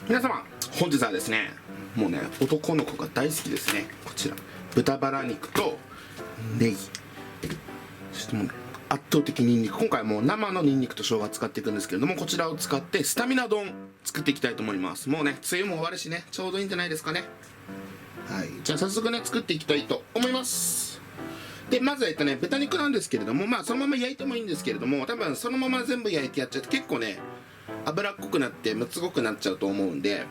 皆様、本日はですね、もうね、男の子が大好きですね。こちら豚バラ肉とネギ、そしてもうね、圧倒的ニンニク。今回はもう生のニンニクと生姜を使っていくんですけれども、こちらを使ってスタミナ丼作っていきたいと思います。もうね、梅雨も終わるしね、ちょうどいいんじゃないですかね。はい、じゃあ早速ね、作っていきたいと思います。で、まず豚肉なんですけれども、まあそのまま焼いてもいいんですけれども、多分そのまま全部焼いてやっちゃうと結構ね、脂っこくなってむつごくなっちゃうと思うんで、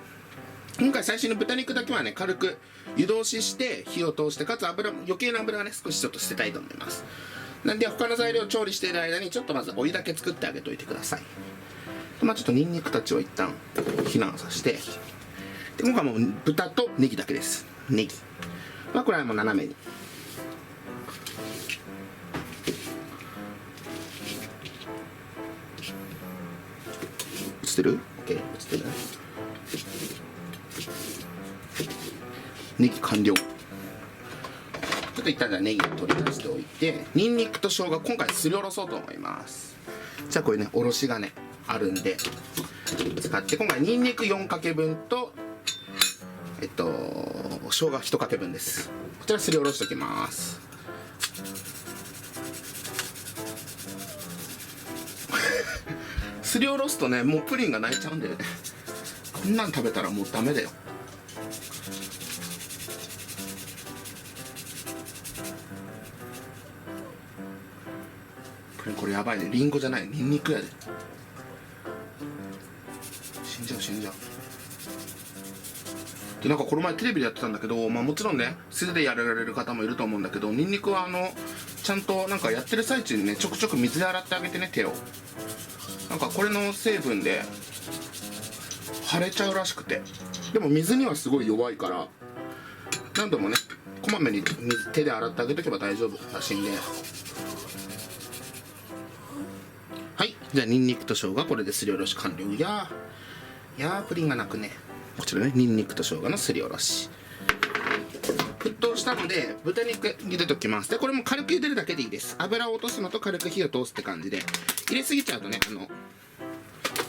今回最初の豚肉だけはね、軽く湯通しして火を通して、かつ余計な油はね、少しちょっと捨てたいと思います。なんで他の材料を調理している間にちょっとまずお湯だけ作ってあげといてください。まあちょっとニンニクたちを一旦避難させて、で今回もう豚とネギだけです。ネギまあこれはもう斜めに、映ってる？ OK、 映ってるね。ネギ完了。ちょっと一旦じゃあネギを取り出しておいて、ニンニクと生姜今回すりおろそうと思います。じゃあこれね、おろし金あるんで使って、今回ニンニク4かけ分と生姜1かけ分です。こちらすりおろしておきます。すりおろすとね、もうプリンが泣いちゃうんでね、こんなん食べたらもうダメだよ。これやばいね、リンゴじゃない、ニンニクやで。死んじゃう死んじゃう。でなんかこの前テレビでやってたんだけど、まあもちろんね素手でやられる方もいると思うんだけど、ニンニクはちゃんとなんかやってる最中にね、ちょくちょく水で洗ってあげてね、手を。なんかこれの成分で腫れちゃうらしくて、でも水にはすごい弱いから、何度もねこまめに手で洗ってあげとけば大丈夫らしいんで。はい、じゃあニンニクと生姜これですりおろし完了。いやープリンがなくね。こちらね、ニンニクと生姜のすりおろし沸騰したので豚肉茹でときます。でこれも軽く茹でるだけでいいです。油を落とすのと軽く火を通すって感じで、入れすぎちゃうとね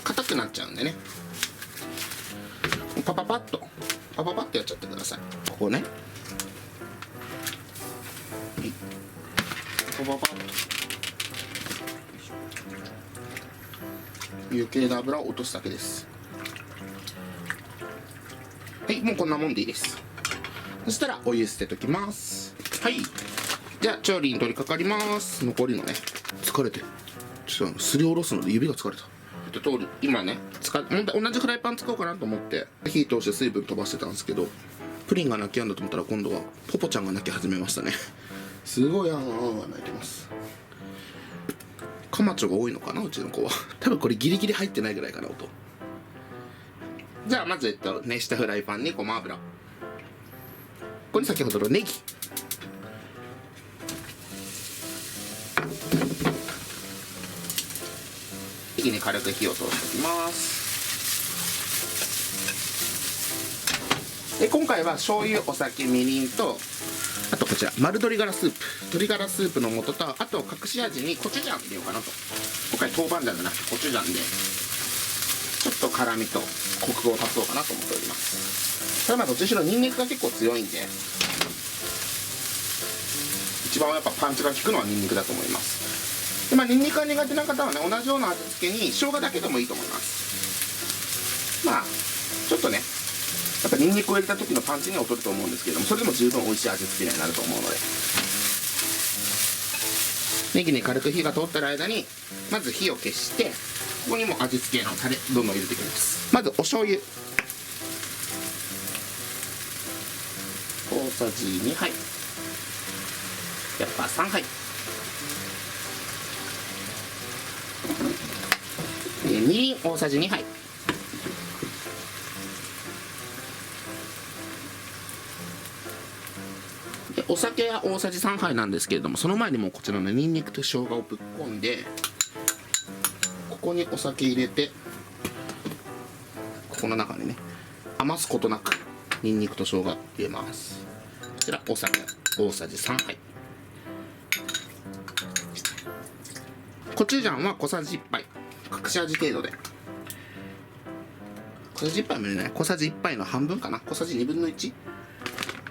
硬くなっちゃうんでね、パパパッとやっちゃってください。ここね、パパパッと余計な油を落とすだけです。はい、もうこんなもんでいいです。そしたらお湯捨てときます。はい、じゃあ調理に取り掛かります。残りのね、疲れてちょっとすりおろすので指が疲れた。今ね同じフライパン使おうかなと思って火通して水分飛ばしてたんですけど、プリンが泣きやんだと思ったら今度はポポちゃんが泣き始めましたね。すごい泣いてます。カマチョが多いのかな、うちの子は。多分これギリギリ入ってないぐらいかな、音。じゃあまず熱したフライパンにごま油、ここに先ほどのネギ、ネギに軽く火を通しておきます。で今回は醤油、お酒、みりんと、あとこちら丸鶏ガラスープ、鶏ガラスープの素と、あと隠し味にコチュジャン入れようかなと。今回豆板醤じゃなくてコチュジャンでちょっと辛みとコクを足そうかなと思っております。ただまあどっちにしろニンニクが結構強いんで、一番やっぱパンチが効くのはニンニクだと思います。でまあニンニクが苦手な方はね、同じような味付けに生姜だけでもいいと思います。まあちょっとねやっぱニンニクを入れた時のパンチに劣ると思うんですけれども、それでも十分美味しい味付けになると思うので、ネギに軽く火が通ってる間にまず火を消して、ここにも味付けのタレどんどん入れていきます。まずお醤油大さじ2杯、やっぱ3杯、みりん大さじ2杯、でお酒は大さじ3杯なんですけれども、その前にもこちらのニンニクと生姜をぶっこんで、ここにお酒入れて、ここの中にね余すことなくニンニクと生姜入れます。こちらお酒大さじ3杯、コチュジャンは小さじ1杯、隠し味程度で。小さじ1杯も入れない、小さじ1杯の半分かな、小さじ1/2、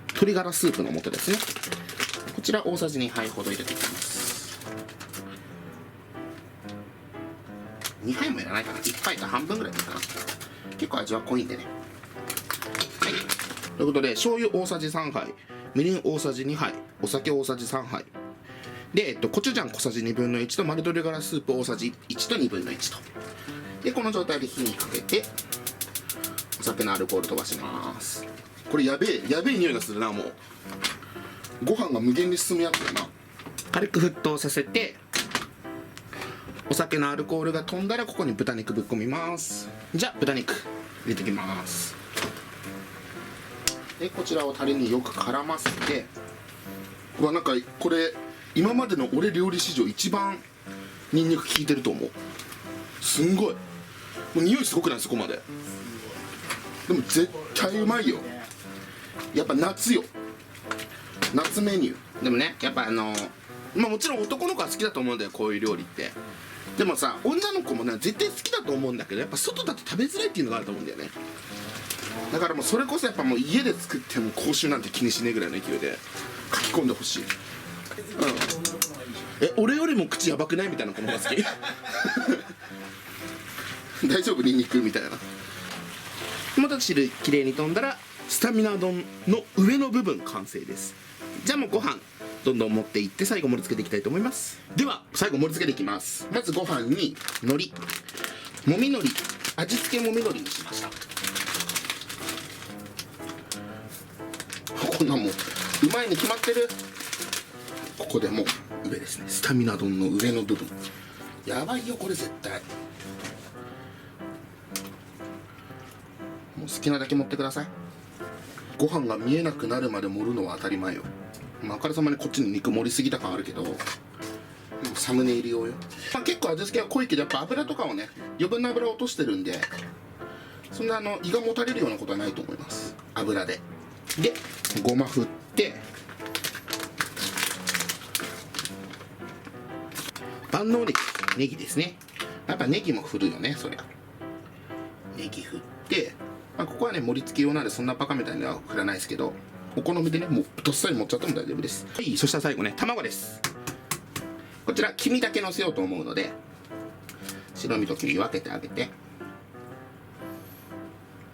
鶏ガラスープの素ですね。こちら大さじ2杯ほど入れていきます。2杯もいらないかな、1杯と半分ぐらいでいいかな。結構味は濃いんでね。はい、ということで醤油大さじ3杯、みりん大さじ2杯、お酒大さじ3杯で、コチュジャン小さじ1/2と丸鶏ガラスープ大さじ1と1/2と、でこの状態で火にかけてお酒のアルコール飛ばします。これやべえ匂いがするな。もうご飯が無限に進むやつだな。軽く沸騰させてお酒のアルコールが飛んだらここに豚肉ぶっ込みます。じゃあ豚肉入れていきます。でこちらをタレによく絡ませて、うわなんかこれ今までの俺料理史上一番ニンニク効いてると思う。すんごいもう匂いすごくない？そこまででも絶対うまいよ。やっぱ夏よ、夏メニュー。でもねやっぱまあもちろん男の子は好きだと思うんだよ、こういう料理って。でもさ女の子もね絶対好きだと思うんだけど、やっぱ外だと食べづらいっていうのがあると思うんだよね。だからもうそれこそやっぱもう家で作っても口臭なんて気にしねえぐらいの勢いで書き込んでほしい。俺よりも口やばくないみたいな子の方が好き大丈夫ニンニクみたいな。また汁きれいに飛んだらスタミナ丼の上の部分完成です。じゃあもうご飯どんどん持っていって最後盛り付けていきたいと思います。では最後盛り付けていきます。まずご飯に海苔、もみ海苔、味付けもみ海苔にしました。こんなもんうまいに決まってる。ここでもう上ですね、スタミナ丼の上の部分やばいよこれ絶対。もう好きなだけ盛ってください。ご飯が見えなくなるまで盛るのは当たり前よ。まあ、あからさまにこっちに肉盛りすぎた感あるけど、サムネイル用よ。まあ、結構味付けは濃いけどやっぱ油とかをね余分な油を落としてるんで、そんな胃がもたれるようなことはないと思います。油でごま振って万能ネギですね。やっぱネギも振るよね、そりゃ。ネギ振って、まあ、ここはね盛り付け用なんでそんなバカみたいには振らないですけど、お好みでねもうどっさり盛っちゃっても大丈夫です。はい、そしたら最後ね卵です。こちら黄身だけのせようと思うので白身と黄身分けてあげて、は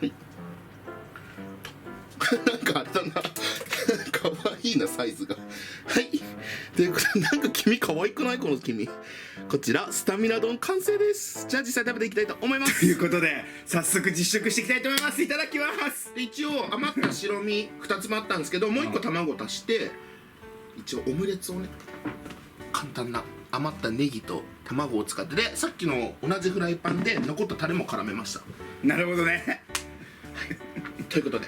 い、なんかあれだなかわいいなサイズが。はいということで、なんか黄身かわいくない？この黄身。こちらスタミナ丼完成です。じゃあ実際食べていきたいと思います。ということで早速実食していきたいと思います。いただきます。一応余った白身2つもあったんですけど、もう1個卵足して一応オムレツをね、簡単な余ったネギと卵を使って、でさっきの同じフライパンで残ったタレも絡めました。なるほどね。はい、ということで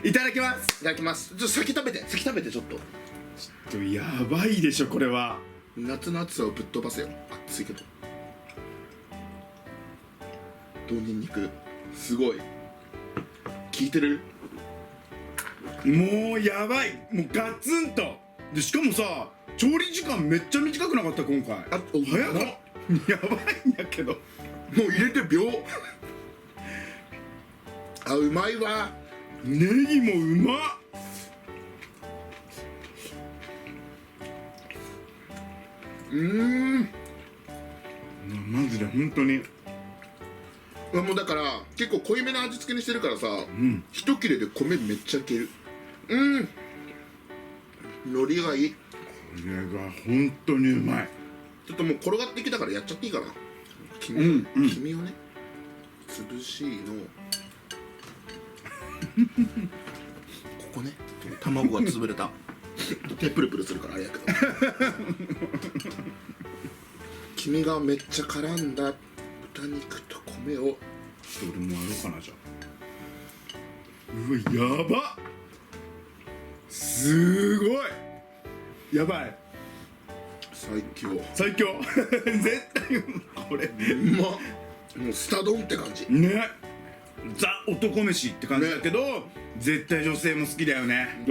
いただきます。いただきます。先食べてちょっと。やばいでしょこれは。夏の暑さをぶっ飛ばせよ。暑いけどニンニクすごい効いてる。もうやばい、もうガツンと。でしかもさ調理時間めっちゃ短くなかった今回。早かった。やばいんだけど。もう入れて秒うまいわ。ネギもうまっ。マジで本当にもうだから結構濃いめの味付けにしてるからさ、一切れで米めっちゃいける。海苔がいい。これが本当にうまい。ちょっともう転がってきたからやっちゃっていいかな。黄身をね潰しのここね卵が潰れた手プルプルするからあれやけど黄身がめっちゃ絡んだ豚肉と米を。ちょっと俺もやろうかな。じゃあうわやばっ、すごいやばい、最強絶対これうまっ。もうスタ丼って感じね。ザ男飯って感じだけど、絶対女性も好きだよね。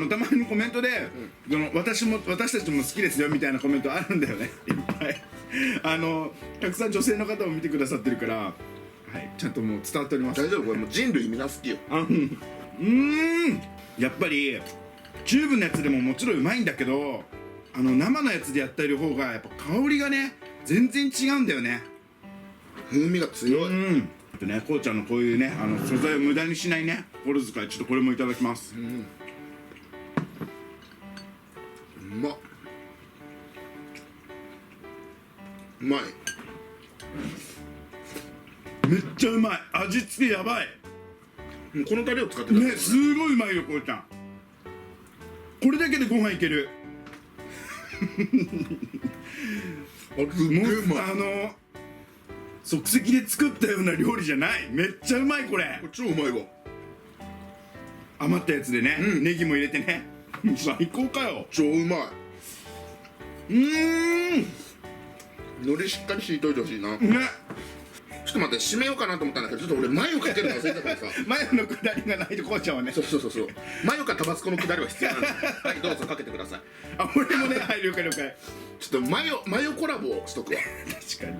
たまにコメントで、私たちも好きですよみたいなコメントあるんだよねいっぱい。たくさん女性の方も見てくださってるから、はいちゃんともう伝わっております。大丈夫、これもう人類みんな好きよ。やっぱりチューブのやつでももちろんうまいんだけど、生のやつでやってる方がやっぱ香りがね全然違うんだよね。風味が強い。あとね、こうちゃんのこういうね素材を無駄にしないね心遣い、ちょっとこれもいただきます。うまっ、うまい。めっちゃうまい、味付けやばいもうこのタレを使ってたね、すごいうまいよこうちゃん。これだけでご飯いけるあれすっげえうまい。即席で作ったような料理じゃない、めっちゃうまいこれ。これ超うまいわ。余ったやつでね、ネギも入れてね最高かよ。超うまい。海苔しっかり敷いといてほしいな。ね、ちょっと待って、締めようかなと思ったんだけど、ちょっと俺マヨかけるの忘れたからさ。マヨのくだりがないとこうちゃんはね、そうマヨかタバスコのくだりは必要なんで、はい、どうぞかけてください。あ、俺もね、はい了解了解。ちょっとマヨコラボをしとくわ。確か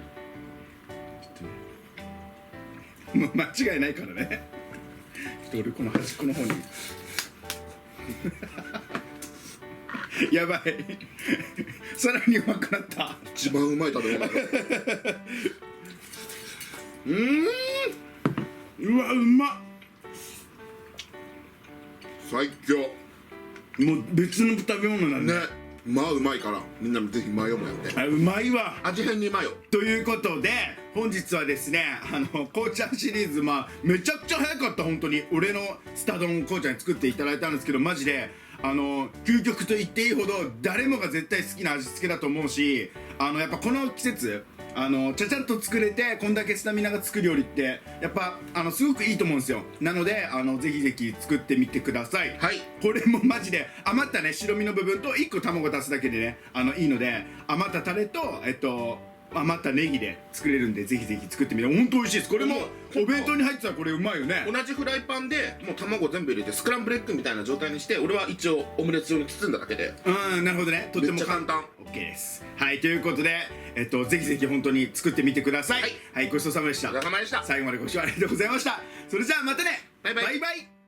にもう間違いないからね。ちょっと俺この端っこの方にやばいさらにうまくなった。一番うまい食べ物だ。うわ、うまっ。最強。もう別の食べ物なんね、だ。まあうまいからみんなもぜひマヨもやって。あ、うまいわ。味変にマヨ。ということで本日はですね、こうちゃんシリーズ、めちゃくちゃ早かった。本当に俺のスタ丼こうちゃんに作っていただいたんですけど、マジで究極と言っていいほど誰もが絶対好きな味付けだと思うし、やっぱこの季節ちゃちゃっと作れてこんだけスタミナがつく料理ってやっぱすごくいいと思うんですよ。なのでぜひぜひ作ってみてください。はい、これもマジで余ったね白身の部分と1個卵足すだけでねいいので、余ったタレと余ったネギで作れるんで、ぜひぜひ作ってみて。本当美味しいです。これもお弁当に入ってたらこれうまいよね。同じフライパンでもう卵全部入れてスクランブルエッグみたいな状態にして、俺は一応オムレツ状に包んだだけで。なるほどね、とってもめっちゃ簡単。 OK です。はい、ということでぜひぜひ本当に作ってみてください。はい、はい、ごちそうさまでした。お疲れ様でした。最後までご視聴ありがとうございました。それじゃあまたね。バイバイバイバイ。